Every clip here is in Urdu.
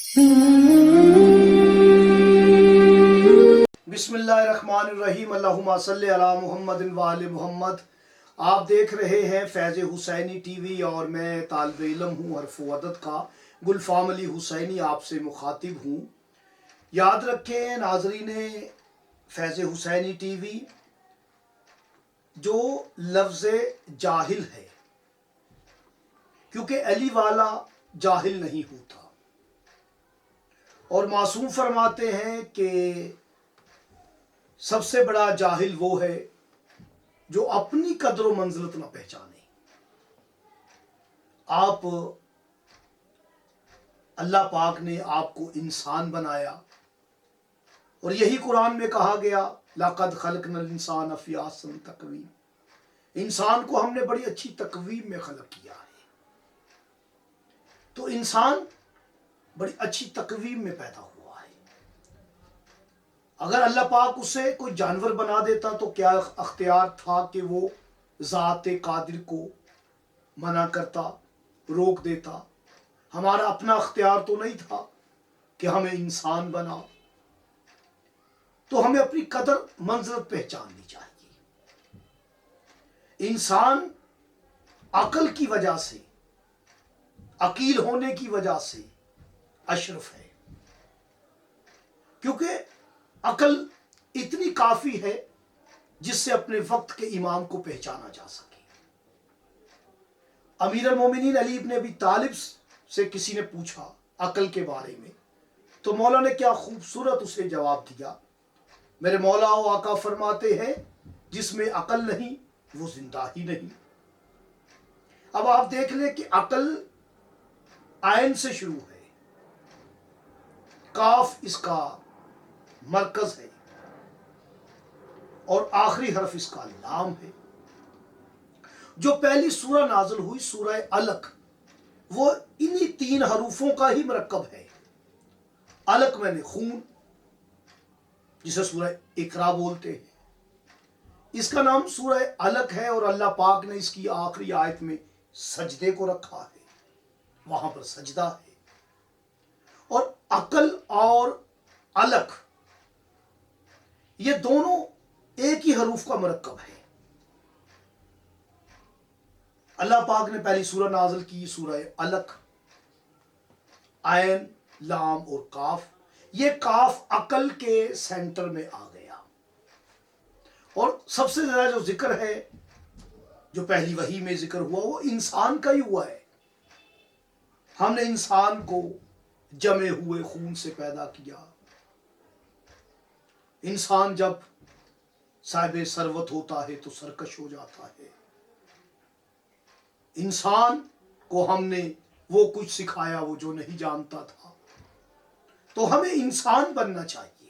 بسم اللہ الرحمن الرحیم، اللہم صلی علی محمد و آل محمد۔ آپ دیکھ رہے ہیں فیض حسینی ٹی وی اور میں طالب علم ہوں حرف و عدد کا گلفام علی حسینی آپ سے مخاطب ہوں۔ یاد رکھیں ناظرین فیض حسینی ٹی وی، جو لفظ جاہل ہے، کیونکہ علی والا جاہل نہیں ہوتا، اور معصوم فرماتے ہیں کہ سب سے بڑا جاہل وہ ہے جو اپنی قدر و منزلت نہ پہچانے۔ آپ اللہ پاک نے آپ کو انسان بنایا، اور یہی قرآن میں کہا گیا لَقَدْ خَلَقْنَا الْإِنسَانَ فِي أَحْسَنِ تَقْوِيمٍ، انسان کو ہم نے بڑی اچھی تقویم میں خلق کیا ہے۔ تو انسان بڑی اچھی تقویم میں پیدا ہوا ہے۔ اگر اللہ پاک اسے کوئی جانور بنا دیتا تو کیا اختیار تھا کہ وہ ذات قادر کو منع کرتا، روک دیتا؟ ہمارا اپنا اختیار تو نہیں تھا کہ ہمیں انسان بنا۔ تو ہمیں اپنی قدر منزلت پہچاننی چاہیے۔ انسان عقل کی وجہ سے، عقیل ہونے کی وجہ سے اشرف ہے، کیونکہ عقل اتنی کافی ہے جس سے اپنے وقت کے امام کو پہچانا جا سکے۔ امیر المومنین علی ابن ابی طالب سے کسی نے پوچھا عقل کے بارے میں، تو مولا نے کیا خوبصورت اسے جواب دیا۔ میرے مولا و آقا فرماتے ہیں جس میں عقل نہیں وہ زندہ ہی نہیں۔ اب آپ دیکھ لیں کہ عقل عین سے شروع ہے، کاف اس کا مرکز ہے، اور آخری حرف اس کا لام ہے۔ جو پہلی سورہ نازل ہوئی سورہ علق، وہ انہی تین حروفوں کا ہی مرکب ہے۔ علق میں نے خون، جسے سورہ اقرا بولتے ہیں، اس کا نام سورہ علق ہے، اور اللہ پاک نے اس کی آخری آیت میں سجدے کو رکھا ہے، وہاں پر سجدہ ہے۔ اور عقل اور علق یہ دونوں ایک ہی حروف کا مرکب ہے۔ اللہ پاک نے پہلی سورہ نازل کی سورہ علق، عین، لام اور کاف۔ یہ کاف عقل کے سینٹر میں آ گیا، اور سب سے زیادہ جو ذکر ہے، جو پہلی وحی میں ذکر ہوا، وہ انسان کا ہی ہوا ہے۔ ہم نے انسان کو جمے ہوئے خون سے پیدا کیا۔ انسان جب صاحب ثروت ہوتا ہے تو سرکش ہو جاتا ہے۔ انسان کو ہم نے وہ کچھ سکھایا وہ جو نہیں جانتا تھا۔ تو ہمیں انسان بننا چاہیے۔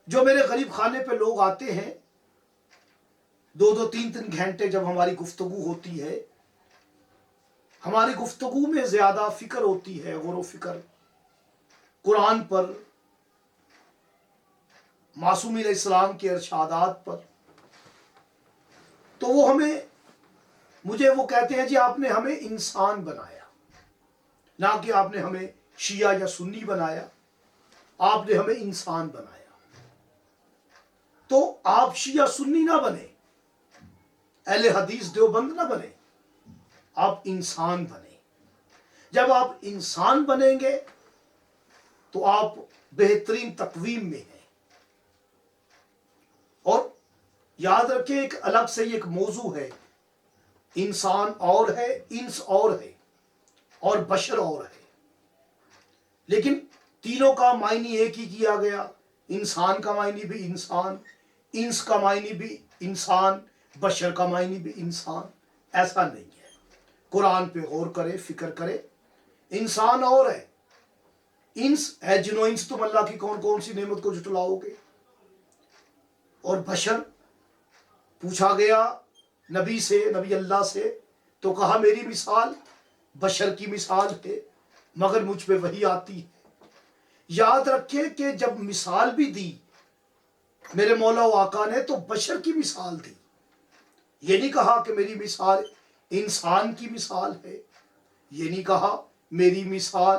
جو میرے غریب خانے پہ لوگ آتے ہیں، 2-2 3-3 گھنٹے جب ہماری گفتگو ہوتی ہے، ہماری گفتگو میں زیادہ فکر ہوتی ہے، غور و فکر قرآن پر، معصوم علیہ السلام کے ارشادات پر، تو وہ مجھے وہ کہتے ہیں جی آپ نے ہمیں انسان بنایا، نہ کہ آپ نے ہمیں شیعہ یا سنی بنایا، آپ نے ہمیں انسان بنایا۔ تو آپ شیعہ سنی نہ بنے، اہل حدیث دیوبند نہ بنے، آپ انسان بنے۔ جب آپ انسان بنیں گے تو آپ بہترین تقویم میں ہیں۔ اور یاد رکھیں ایک الگ سے ایک موضوع ہے، انسان اور ہے، انس اور ہے، اور بشر اور ہے، لیکن تینوں کا معنی ایک ہی کیا گیا۔ انسان کا معنی بھی انسان، انس کا معنی بھی انسان، بشر کا معنی بھی انسان۔ ایسا نہیں ہے۔ قرآن پہ غور کرے، فکر کرے۔ انسان اور ہے، انس ہے، جنو انس تم اللہ کی کون کون سی نعمت کو جھٹلاؤ گے؟ اور بشر پوچھا گیا نبی سے، نبی اللہ سے، تو کہا میری مثال بشر کی مثال ہے، مگر مجھ پہ وحی آتی ہے۔ یاد رکھیں کہ جب مثال بھی دی میرے مولا و آقا نے تو بشر کی مثال دی، یہ نہیں کہا کہ میری مثال انسان کی مثال ہے، یہ نہیں کہا میری مثال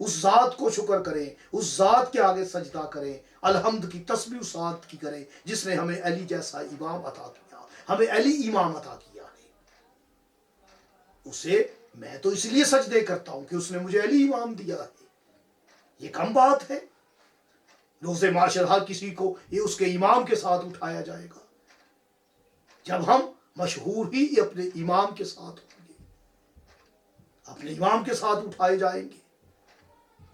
اس ذات کو شکر کریں, اس ذات کے آگے سجدہ کریں, الحمد کی تسبیح اس ذات کی کریں جس نے ہمیں علی جیسا امام عطا کیا, ہمیں علی امام عطا کیا ہے. اسے میں تو اس لیے سجدے کرتا ہوں کہ اس نے مجھے علی امام دیا ہے. یہ کم بات ہے روز معاشر ہر کسی کو یہ اس کے امام کے ساتھ اٹھایا جائے گا. جب ہم مشہور ہی اپنے امام کے ساتھ ہوں گے, اپنے امام کے ساتھ اٹھائے جائیں گے,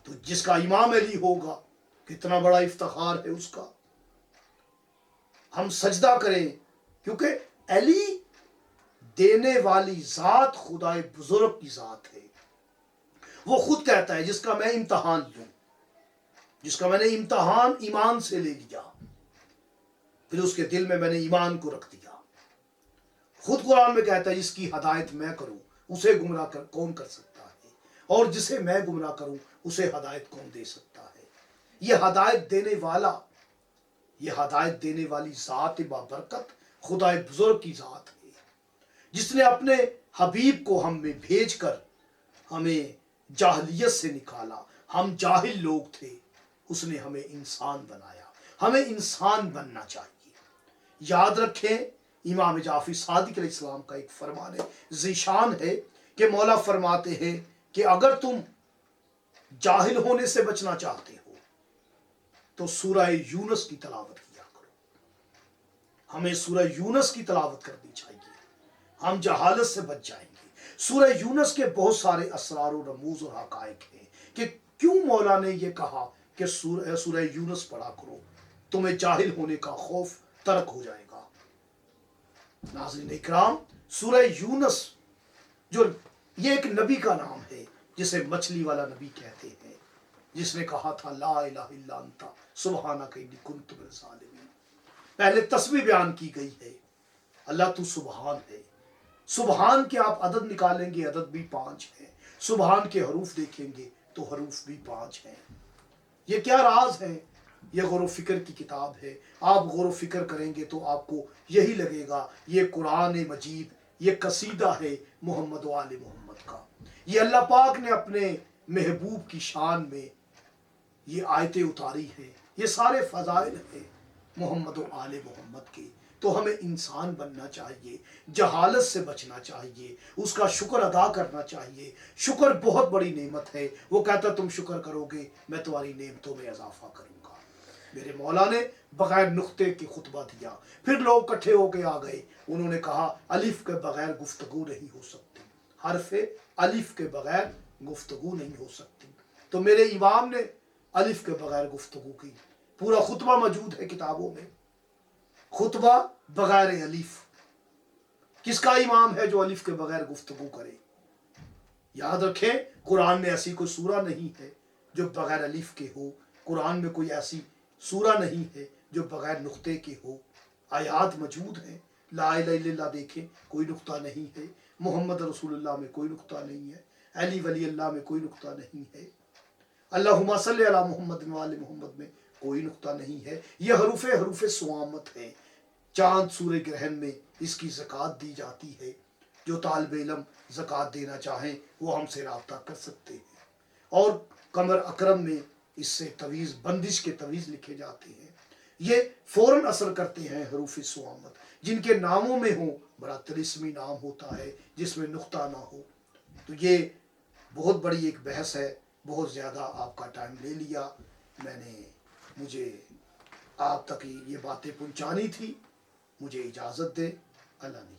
تو جس کا امام علی ہوگا کتنا بڑا افتخار ہے اس کا. ہم سجدہ کریں کیونکہ علی دینے والی ذات خدائے بزرگ کی ذات ہے. وہ خود کہتا ہے جس کا میں امتحان لوں, جس کا میں نے امتحان ایمان سے لے لیا, پھر اس کے دل میں نے ایمان کو رکھ دیا. خود قرآن میں کہتا ہے جس کی ہدایت میں کروں اسے گمراہ کون کر سکتا ہے, اور جسے میں گمراہ کروں اسے ہدایت کون دے سکتا ہے. یہ ہدایت دینے والا, یہ ہدایت دینے والی ذات بابرکت خدائے بزرگ کی ذات ہے جس نے اپنے حبیب کو ہم میں بھیج کر ہمیں جاہلیت سے نکالا. ہم جاہل لوگ تھے, اس نے ہمیں انسان بنایا. ہمیں انسان بننا چاہیے. یاد رکھیں امام جعفر صادق علیہ السلام کا ایک فرمان ذیشان ہے کہ مولا فرماتے ہیں کہ اگر تم جاہل ہونے سے بچنا چاہتے ہو تو سورہ یونس کی تلاوت کیا کرو. ہمیں سورہ یونس کی تلاوت کرنی چاہیے, ہم جہالت سے بچ جائیں گے. سورہ یونس کے بہت سارے اسرار و رموز اور حقائق ہیں کہ کیوں مولا نے یہ کہا کہ سورہ یونس پڑھا کرو, تمہیں جاہل ہونے کا خوف ترک ہو جائے گا. ناظرین اکرام, سورہ یونس جو یہ ایک نبی کا نام ہے جسے مچھلی والا نبی کہتے ہیں, جس نے کہا تھا لا الہ الا انت سبحانک انی کنت من الظالمین. پہلے تسبیح بیان کی گئی ہے, اللہ تو سبحان ہے. سبحان کے آپ عدد نکالیں گے عدد بھی 5 ہے, سبحان کے حروف دیکھیں گے تو حروف بھی 5 ہیں. یہ کیا راز ہے؟ یہ غور و فکر کی کتاب ہے. آپ غور و فکر کریں گے تو آپ کو یہی لگے گا یہ قرآن مجید یہ قصیدہ ہے محمد و آل محمد کا. یہ اللہ پاک نے اپنے محبوب کی شان میں یہ آیتیں اتاری ہیں. یہ سارے فضائل ہیں محمد و آل محمد کے. تو ہمیں انسان بننا چاہیے, جہالت سے بچنا چاہیے, اس کا شکر ادا کرنا چاہیے. شکر بہت بڑی نعمت ہے. وہ کہتا تم شکر کرو گے میں تمہاری نعمتوں میں اضافہ کروں گا. میرے مولا نے بغیر نقطے کے خطبہ دیا, پھر لوگ کٹھے ہو کے آ گئے. انہوں نے کہا الف کے بغیر گفتگو نہیں ہو سکتی, حرف الف کے بغیر گفتگو نہیں ہو سکتی. تو میرے امام نے الف کے بغیر گفتگو کی. پورا خطبہ موجود ہے کتابوں میں, خطبہ بغیر الف. کس کا امام ہے جو الف کے بغیر گفتگو کرے؟ یاد رکھیں قرآن میں ایسی کوئی سورہ نہیں ہے جو بغیر الف کے ہو. قرآن میں کوئی ایسی سورہ نہیں ہے جو بغیر نقطے کے ہو. آیات موجود ہیں, لا الہ الا اللہ دیکھیں کوئی نقطہ نہیں ہے, محمد رسول اللہ میں کوئی نقطہ نہیں ہے, علی ولی اللہ میں کوئی نقطہ نہیں ہے, اللہم صلی علی محمد و آل محمد میں کوئی نقطہ نہیں ہے. یہ حروف سوامت ہیں. چاند سورہ گرہن میں اس کی زکوٰۃ دی جاتی ہے. جو طالب علم زکوٰۃ دینا چاہیں وہ ہم سے رابطہ کر سکتے ہیں. اور قمر اکرم میں اس سے تویز بندش کے تویز لکھے جاتے ہیں. یہ فوراً اثر کرتے ہیں حروف سوامت. جن کے ناموں میں ہوں بڑا طلسمی نام ہوتا ہے جس میں نقطہ نہ ہو. تو یہ بہت بڑی ایک بحث ہے. بہت زیادہ آپ کا ٹائم لے لیا. مجھے آپ تک یہ باتیں پہنچانی تھی. مجھے اجازت دے. اللہ نے